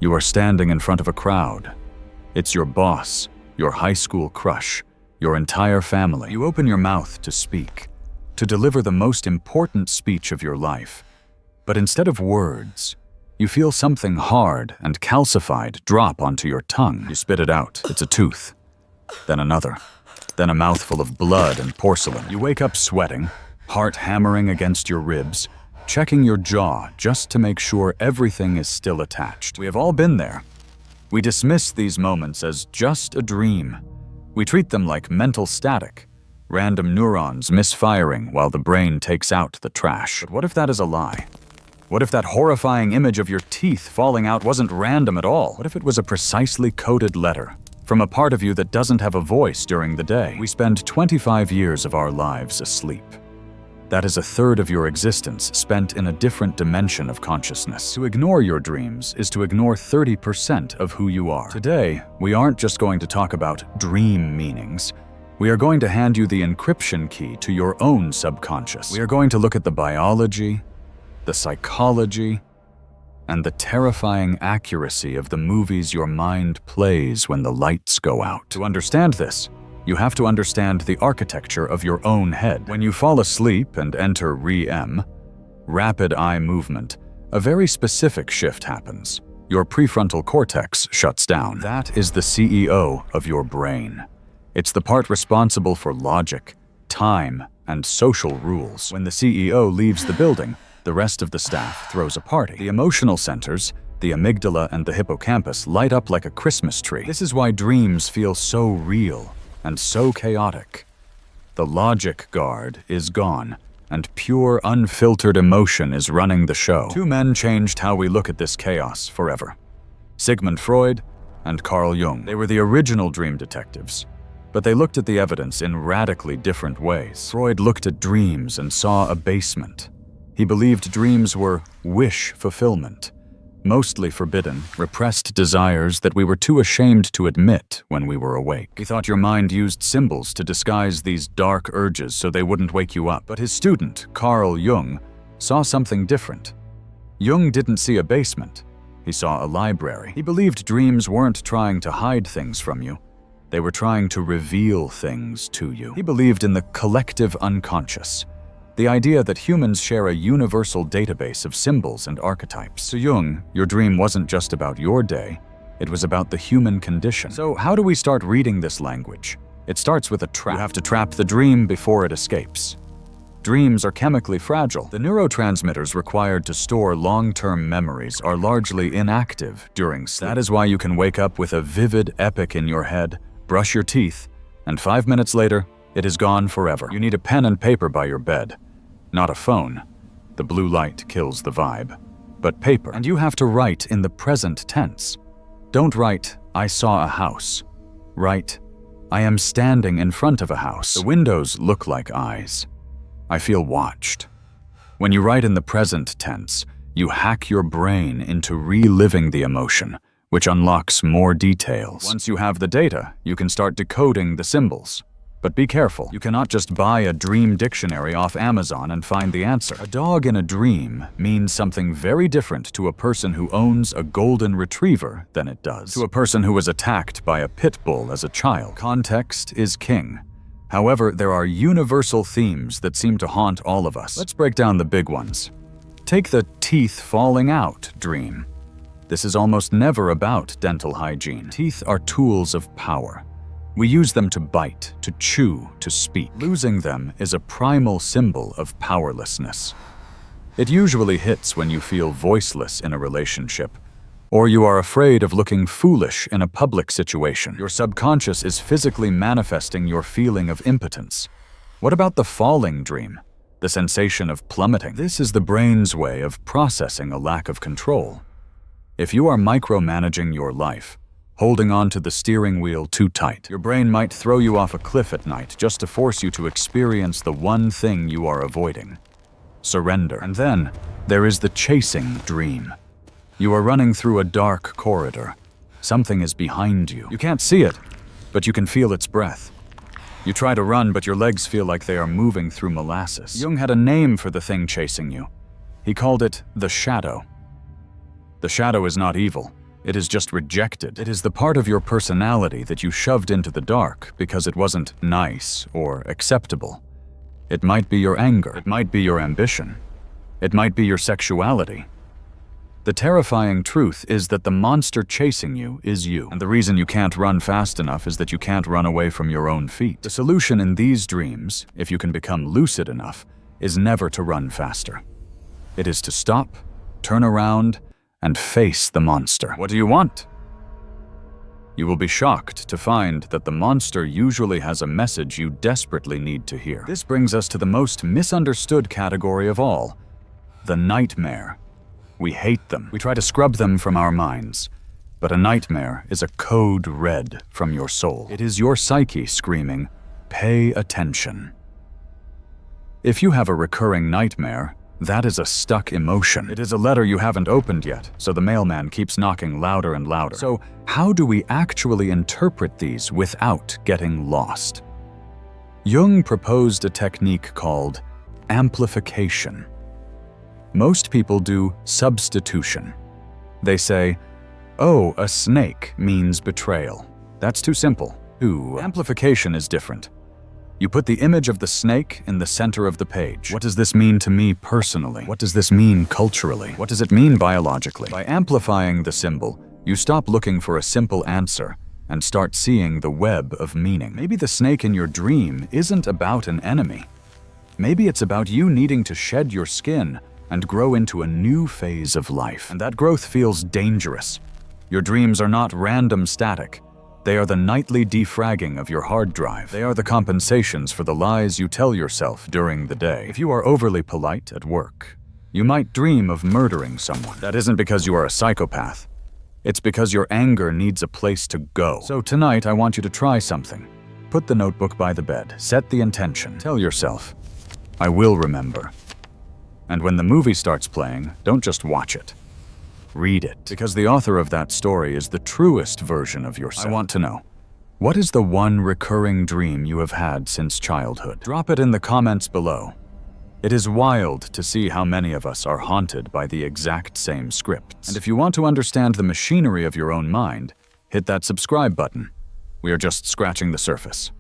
You are standing in front of a crowd. It's your boss, your high school crush, your entire family. You open your mouth to speak, to deliver the most important speech of your life. But instead of words, you feel something hard and calcified drop onto your tongue. You spit it out. It's a tooth. Then another. Then a mouthful of blood and porcelain. You wake up sweating, heart hammering against your ribs, checking your jaw just to make sure everything is still attached. We have all been there. We dismiss these moments as just a dream. We treat them like mental static, random neurons misfiring while the brain takes out the trash. But what if that is a lie? What if that horrifying image of your teeth falling out wasn't random at all? What if it was a precisely coded letter from a part of you that doesn't have a voice during the day? We spend 25 years of our lives asleep. That is a third of your existence spent in a different dimension of consciousness. To ignore your dreams is to ignore 30% of who you are. Today, we aren't just going to talk about dream meanings. We are going to hand you the encryption key to your own subconscious. We are going to look at the biology, the psychology, and the terrifying accuracy of the movies your mind plays when the lights go out. To understand this, you have to understand the architecture of your own head. When you fall asleep and enter REM, rapid eye movement, a very specific shift happens. Your prefrontal cortex shuts down. That is the CEO of your brain. It's the part responsible for logic, time, and social rules. When the CEO leaves the building, the rest of the staff throws a party. The emotional centers, the amygdala and the hippocampus, light up like a Christmas tree. This is why dreams feel so real and so chaotic. The logic guard is gone, and pure, unfiltered emotion is running the show. Two men changed how we look at this chaos forever. Sigmund Freud and Carl Jung. They were the original dream detectives, but they looked at the evidence in radically different ways. Freud looked at dreams and saw a basement. He believed dreams were wish fulfillment, mostly forbidden, repressed desires that we were too ashamed to admit when we were awake. He thought your mind used symbols to disguise these dark urges so they wouldn't wake you up. But his student, Carl Jung, saw something different. Jung didn't see a basement. He saw a library. He believed dreams weren't trying to hide things from you. They were trying to reveal things to you. He believed in the collective unconscious, the idea that humans share a universal database of symbols and archetypes. To Jung, your dream wasn't just about your day, it was about the human condition. So how do we start reading this language? It starts with a trap. You have to trap the dream before it escapes. Dreams are chemically fragile. The neurotransmitters required to store long-term memories are largely inactive during sleep. That is why you can wake up with a vivid epic in your head, brush your teeth, and 5 minutes later, it is gone forever. You need a pen and paper by your bed, not a phone. The blue light kills the vibe. But paper. And you have to write in the present tense. Don't write, I saw a house. Write, I am standing in front of a house. The windows look like eyes. I feel watched. When you write in the present tense, you hack your brain into reliving the emotion, which unlocks more details. Once you have the data, you can start decoding the symbols. But be careful, you cannot just buy a dream dictionary off Amazon and find the answer. A dog in a dream means something very different to a person who owns a golden retriever than it does to a person who was attacked by a pit bull as a child. Context is king. However, there are universal themes that seem to haunt all of us. Let's break down the big ones. Take the teeth falling out dream. This is almost never about dental hygiene. Teeth are tools of power. We use them to bite, to chew, to speak. Losing them is a primal symbol of powerlessness. It usually hits when you feel voiceless in a relationship, or you are afraid of looking foolish in a public situation. Your subconscious is physically manifesting your feeling of impotence. What about the falling dream? The sensation of plummeting? This is the brain's way of processing a lack of control. If you are micromanaging your life, holding on to the steering wheel too tight, your brain might throw you off a cliff at night just to force you to experience the one thing you are avoiding: surrender. And then there is the chasing dream. You are running through a dark corridor. Something is behind you. You can't see it, but you can feel its breath. You try to run, but your legs feel like they are moving through molasses. Jung had a name for the thing chasing you. He called it the shadow. The shadow is not evil. It is just rejected. It is the part of your personality that you shoved into the dark because it wasn't nice or acceptable. It might be your anger. It might be your ambition. It might be your sexuality. The terrifying truth is that the monster chasing you is you. And the reason you can't run fast enough is that you can't run away from your own feet. The solution in these dreams, if you can become lucid enough, is never to run faster. It is to stop, turn around, and face the monster. What do you want? You will be shocked to find that the monster usually has a message you desperately need to hear. This brings us to the most misunderstood category of all, the nightmare. We hate them. We try to scrub them from our minds. But a nightmare is a code read from your soul. It is your psyche screaming, "Pay attention." If you have a recurring nightmare, that is a stuck emotion. It is a letter you haven't opened yet, so the mailman keeps knocking louder and louder. So how do we actually interpret these without getting lost? Jung proposed a technique called amplification. Most people do substitution. They say, "Oh, a snake means betrayal." That's too simple. Ooh, amplification is different. You put the image of the snake in the center of the page. What does this mean to me personally? What does this mean culturally? What does it mean biologically? By amplifying the symbol, you stop looking for a simple answer and start seeing the web of meaning. Maybe the snake in your dream isn't about an enemy. Maybe it's about you needing to shed your skin and grow into a new phase of life. And that growth feels dangerous. Your dreams are not random static. They are the nightly defragging of your hard drive. They are the compensations for the lies you tell yourself during the day. If you are overly polite at work, you might dream of murdering someone. That isn't because you are a psychopath. It's because your anger needs a place to go. So tonight, I want you to try something. Put the notebook by the bed. Set the intention. Tell yourself, "I will remember." And when the movie starts playing, don't just watch it. Read it, because the author of that story is the truest version of yourself. I want to know, what is the one recurring dream you have had since childhood? Drop it in the comments below. It is wild to see how many of us are haunted by the exact same scripts. And if you want to understand the machinery of your own mind, hit that subscribe button. We are just scratching the surface.